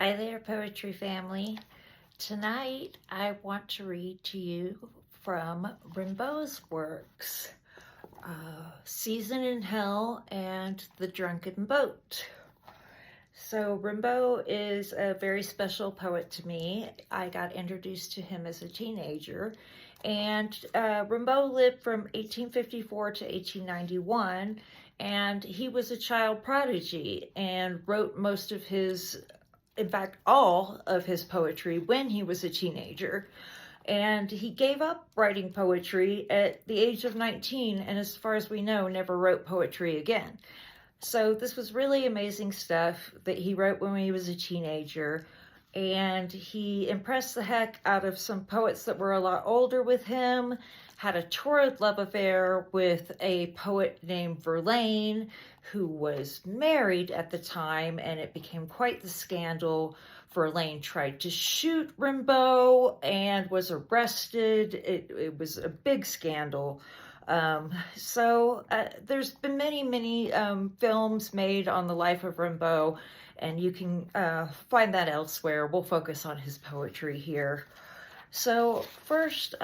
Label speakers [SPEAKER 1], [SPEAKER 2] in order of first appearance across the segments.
[SPEAKER 1] Hi there, poetry family. Tonight I want to read to you from Rimbaud's works, Season in Hell and The Drunken Boat. So Rimbaud is a very special poet to me. I got introduced to him as a teenager, and Rimbaud lived from 1854 to 1891, and he was a child prodigy and wrote most of his, in fact, all of his poetry when he was a teenager. And he gave up writing poetry at the age of 19, and as far as we know, never wrote poetry again. So this was really amazing stuff that he wrote when he was a teenager, and he impressed the heck out of some poets that were a lot older with him, had a torrid love affair with a poet named Verlaine, who was married at the time, and it became quite the scandal. Verlaine tried to shoot Rimbaud and was arrested. It was a big scandal. There's been many films made on the life of Rimbaud, and you can find that elsewhere. We'll focus on his poetry here. So first,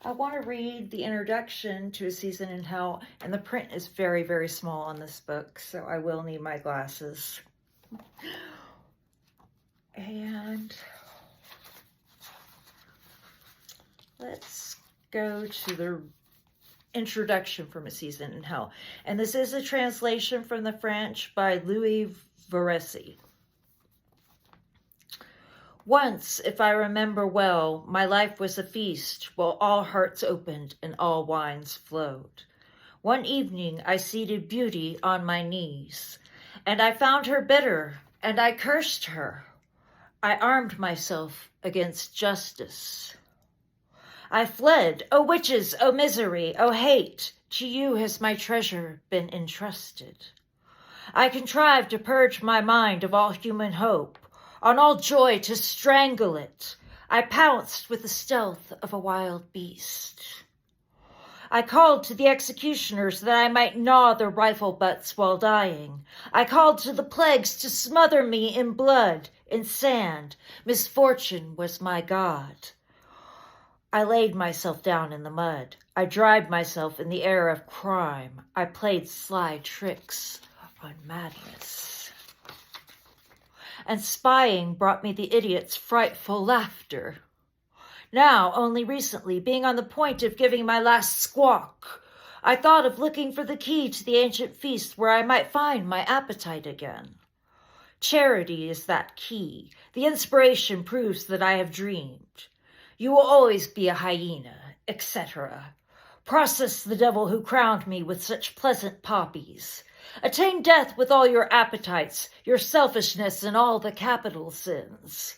[SPEAKER 1] I want to read the introduction to A Season in Hell, and the print is very, very small on this book, so I will need my glasses. And let's go to the introduction from A Season in Hell. And this is a translation from the French by Louis Veresi. Once, if I remember well, my life was a feast, while all hearts opened and all wines flowed. One evening I seated beauty on my knees, and I found her bitter, and I cursed her. I armed myself against justice. I fled, O witches, O misery, O hate, to you has my treasure been entrusted. I contrived to purge my mind of all human hope, on all joy to strangle it. I pounced with the stealth of a wild beast. I called to the executioners that I might gnaw their rifle butts while dying. I called to the plagues to smother me in blood, in sand. Misfortune was my god. I laid myself down in the mud. I dried myself in the air of crime. I played sly tricks on madness. And spying brought me the idiot's frightful laughter. Now, only recently, being on the point of giving my last squawk, I thought of looking for the key to the ancient feast where I might find my appetite again. Charity is that key. The inspiration proves that I have dreamed. You will always be a hyena, etc. Process the devil who crowned me with such pleasant poppies. Attain death with all your appetites, your selfishness, and all the capital sins.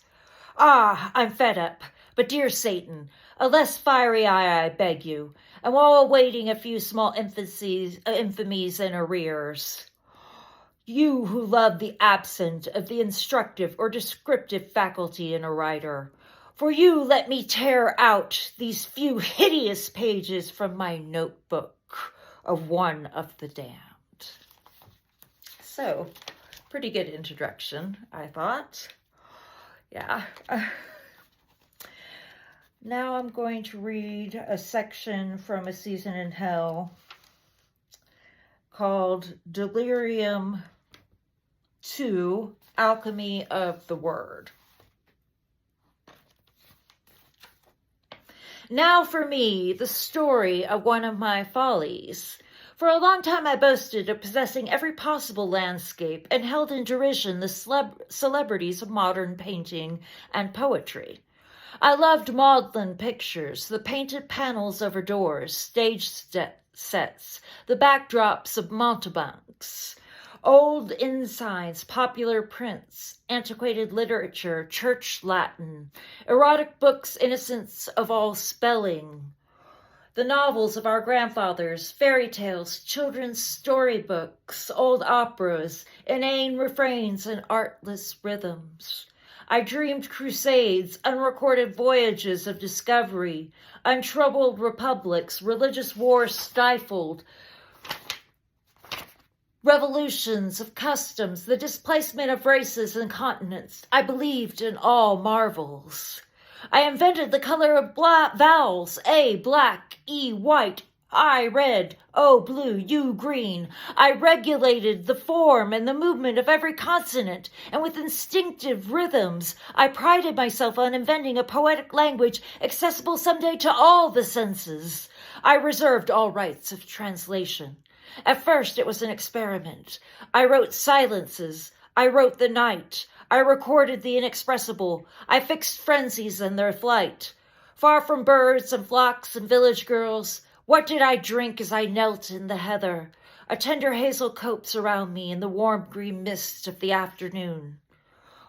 [SPEAKER 1] Ah, I'm fed up, but dear Satan, a less fiery eye I beg you, and while awaiting a few small infamies in arrears. You who love the absent of the instructive or descriptive faculty in a writer, for you let me tear out these few hideous pages from my notebook of one of the damned. So, pretty good introduction, I thought. Yeah. Now I'm going to read a section from A Season in Hell called Delirium 2, Alchemy of the Word. Now for me, the story of one of my follies. For a long time I boasted of possessing every possible landscape and held in derision the celebrities of modern painting and poetry. I loved maudlin pictures, the painted panels over doors, stage sets, the backdrops of mountebanks, old ensigns, popular prints, antiquated literature, church Latin, erotic books innocent of all spelling, the novels of our grandfathers, fairy tales, children's storybooks, old operas, inane refrains, and artless rhythms. I dreamed crusades, unrecorded voyages of discovery, untroubled republics, religious wars stifled, revolutions of customs, the displacement of races and continents. I believed in all marvels. I invented the color of vowels, A, black, E, white, I, red, O, blue, U, green. I regulated the form and the movement of every consonant, and with instinctive rhythms, I prided myself on inventing a poetic language accessible someday to all the senses. I reserved all rights of translation. At first, it was an experiment. I wrote silences. I wrote the night. I recorded the inexpressible. I fixed frenzies in their flight. Far from birds and flocks and village girls, what did I drink as I knelt in the heather? A tender hazel copse around me in the warm green mist of the afternoon.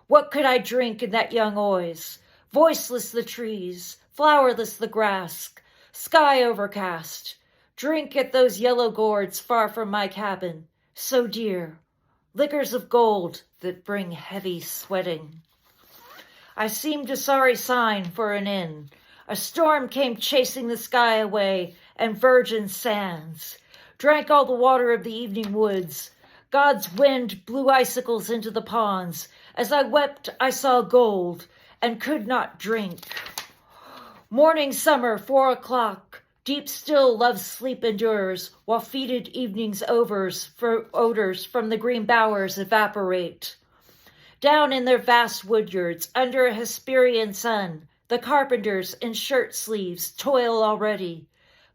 [SPEAKER 1] What could I drink in that young oise? Voiceless the trees, flowerless the grass, sky overcast. Drink at those yellow gourds far from my cabin, so dear. Liquors of gold that bring heavy sweating. I seemed a sorry sign for an inn. A storm came chasing the sky away, and virgin sands. Drank all the water of the evening woods. God's wind blew icicles into the ponds. As I wept, I saw gold, and could not drink. Morning summer, 4 o'clock. Deep still love's sleep endures, while fetid evening's odors from the green bowers evaporate. Down in their vast woodyards, under a Hesperian sun, the carpenters in shirt sleeves toil already,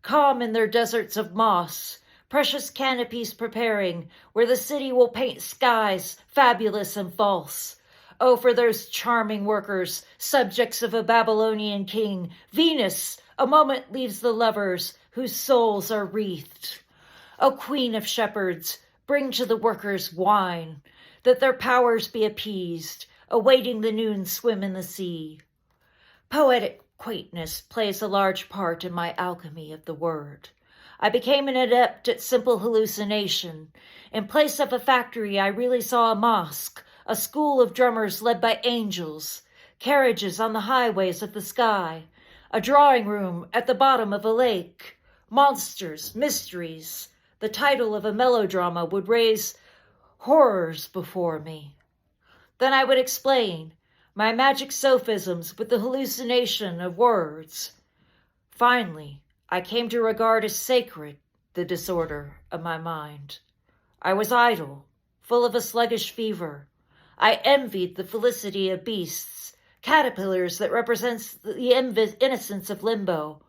[SPEAKER 1] calm in their deserts of moss, precious canopies preparing, where the city will paint skies fabulous and false. Oh, for those charming workers, subjects of a Babylonian king, Venus, a moment leaves the lovers whose souls are wreathed. O queen of shepherds, bring to the workers wine, that their powers be appeased, awaiting the noon swim in the sea. Poetic quaintness plays a large part in my alchemy of the word. I became an adept at simple hallucination. In place of a factory, I really saw a mosque, a school of drummers led by angels, carriages on the highways of the sky, a drawing room at the bottom of a lake, monsters, mysteries. The title of a melodrama would raise horrors before me. Then I would explain my magic sophisms with the hallucination of words. Finally, I came to regard as sacred the disorder of my mind. I was idle, full of a sluggish fever. I envied the felicity of beasts, caterpillars that represents the innocence of limbo,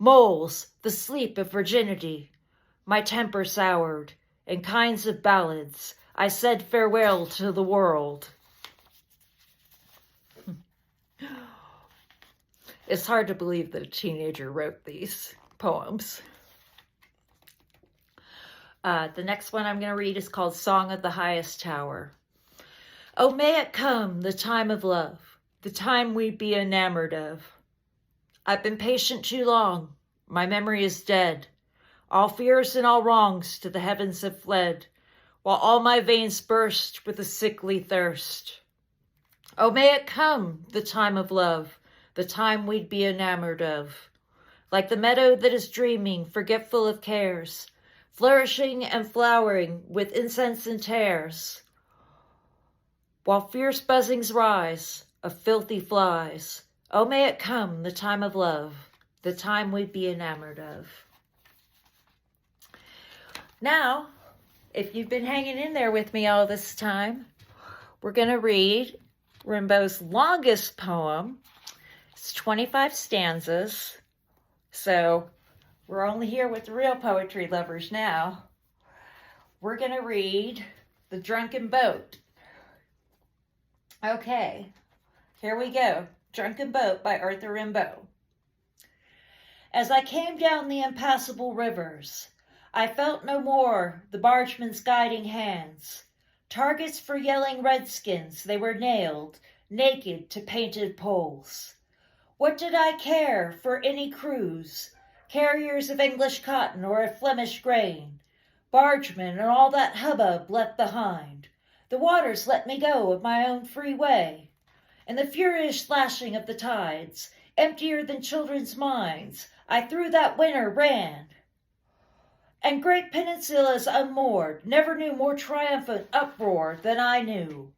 [SPEAKER 1] moles, the sleep of virginity. My temper soured. In kinds of ballads, I said farewell to the world. It's hard to believe that a teenager wrote these poems. The next one I'm going to read is called Song of the Highest Tower. Oh, may it come, the time of love, the time we'd be enamored of. I've been patient too long. My memory is dead. All fears and all wrongs to the heavens have fled, while all my veins burst with a sickly thirst. Oh, may it come, the time of love, the time we'd be enamored of. Like the meadow that is dreaming, forgetful of cares, flourishing and flowering with incense and tares. While fierce buzzings rise of filthy flies, oh, may it come, the time of love, the time we'd be enamored of. Now, if you've been hanging in there with me all this time, we're going to read Rimbaud's longest poem. It's 25 stanzas, so we're only here with the real poetry lovers now. We're going to read The Drunken Boat. Okay, here we go. Drunken Boat by Arthur Rimbaud. As I came down the impassable rivers, I felt no more the bargeman's guiding hands. Targets for yelling redskins, they were nailed, naked to painted poles. What did I care for any crews, carriers of English cotton or of Flemish grain, bargemen and all that hubbub left behind? The waters let me go of my own free way. In the furious lashing of the tides, emptier than children's minds, I through that winter ran. And great peninsulas unmoored never knew more triumphant uproar than I knew.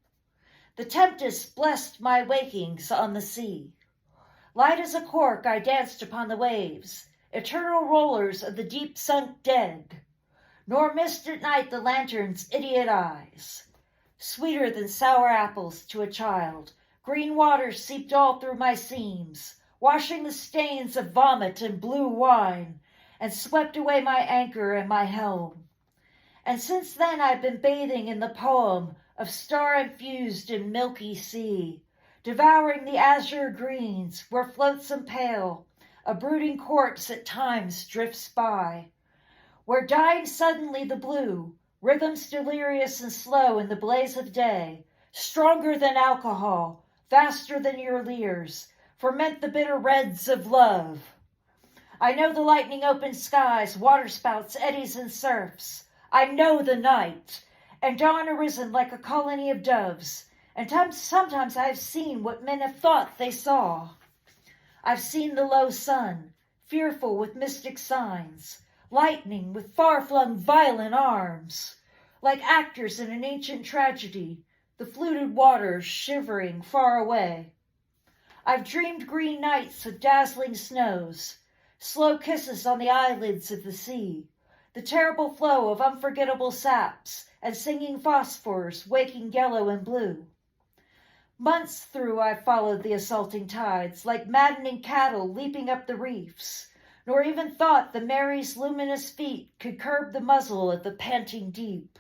[SPEAKER 1] The tempest blessed my wakings on the sea. Light as a cork I danced upon the waves, eternal rollers of the deep-sunk dead, nor missed at night the lantern's idiot eyes. Sweeter than sour apples to a child, green waters seeped all through my seams, washing the stains of vomit and blue wine, and swept away my anchor and my helm. And since then I've been bathing in the poem of star-infused and milky sea, devouring the azure greens where flotsam pale a brooding corpse at times drifts by, where dying suddenly the blue, rhythms delirious and slow in the blaze of day, stronger than alcohol, faster than your leers, ferment the bitter reds of love. I know the lightning open skies, waterspouts, eddies, and surfs. I know the night, and dawn arisen like a colony of doves. And sometimes I have seen what men have thought they saw. I've seen the low sun, fearful with mystic signs, lightning with far-flung violent arms, like actors in an ancient tragedy, the fluted waters shivering far away. I've dreamed green nights of dazzling snows, slow kisses on the eyelids of the sea, the terrible flow of unforgettable saps and singing phosphors waking yellow and blue. Months through I've followed the assaulting tides, like maddening cattle leaping up the reefs, nor even thought the Mary's luminous feet could curb the muzzle of the panting deep.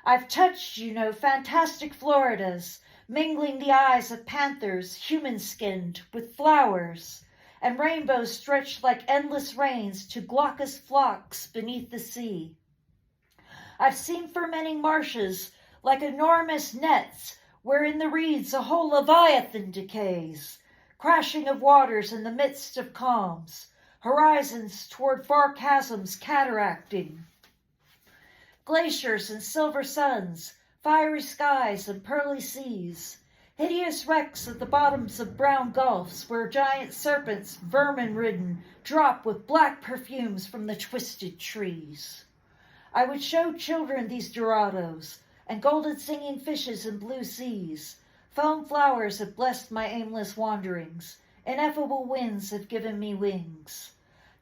[SPEAKER 1] I've touched, fantastic Floridas, mingling the eyes of panthers human-skinned with flowers, and rainbows stretched like endless rains to glaucous flocks beneath the sea. I've seen fermenting marshes like enormous nets, where in the reeds a whole leviathan decays, crashing of waters in the midst of calms, horizons toward far chasms cataracting, glaciers and silver suns, fiery skies and pearly seas, hideous wrecks at the bottoms of brown gulfs where giant serpents, vermin-ridden, drop with black perfumes from the twisted trees. I would show children these Dorados, and golden singing fishes in blue seas. Foam flowers have blessed my aimless wanderings. Ineffable winds have given me wings.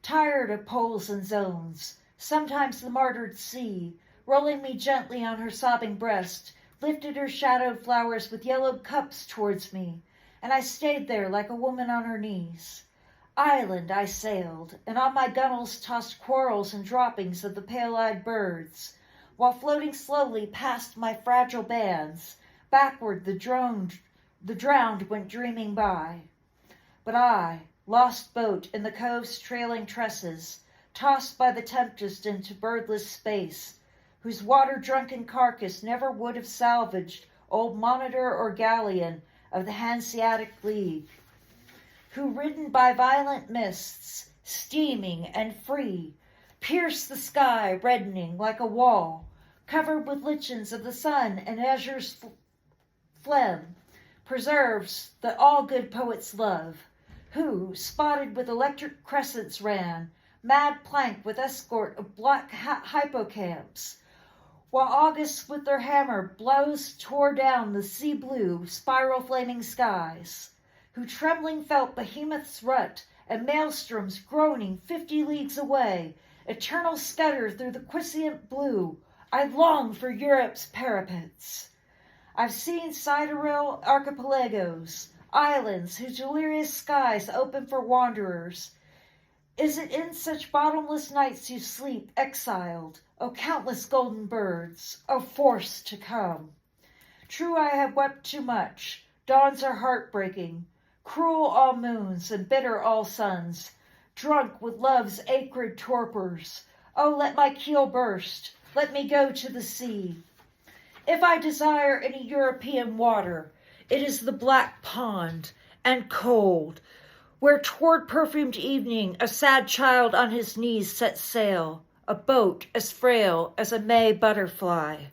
[SPEAKER 1] Tired of poles and zones, sometimes the martyred sea, rolling me gently on her sobbing breast, lifted her shadowed flowers with yellowed cups towards me, and I stayed there like a woman on her knees. Island I sailed, and on my gunwales tossed quarrels and droppings of the pale-eyed birds, while floating slowly past my fragile bands, backward the drowned went dreaming by. But I, lost boat in the cove's trailing tresses, tossed by the tempest into birdless space, whose water-drunken carcass never would have salvaged old monitor or galleon of the Hanseatic League, who, ridden by violent mists, steaming and free, pierced the sky reddening like a wall, covered with lichens of the sun and azure's phlegm, preserves that all good poets love, who, spotted with electric crescents ran, mad plank with escort of black hippocamps, while August with their hammer blows tore down the sea-blue, spiral-flaming skies, who trembling felt behemoth's rut and maelstroms groaning 50 leagues away, eternal scudder through the quiescent blue. I long for Europe's parapets. I've seen sidereal archipelagos, islands whose delirious skies open for wanderers. Is it in such bottomless nights you sleep, exiled, O countless golden birds, O forced to come? True, I have wept too much. Dawns are heartbreaking, cruel all moons and bitter all suns, drunk with love's acrid torpors. Oh, let my keel burst. Let me go to the sea. If I desire any European water, it is the black pond, and cold, where toward perfumed evening a sad child on his knees sets sail, a boat as frail as a May butterfly.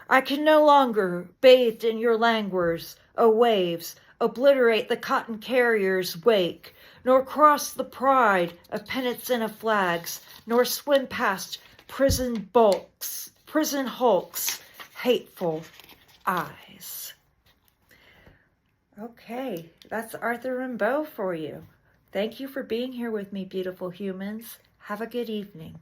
[SPEAKER 1] I can no longer, bathed in your languors, O waves, obliterate the cotton carrier's wake, nor cross the pride of penitent flags, nor swim past prison hulks, hateful eyes. Okay, that's Arthur Rimbaud for you. Thank you for being here with me, beautiful humans. Have a good evening.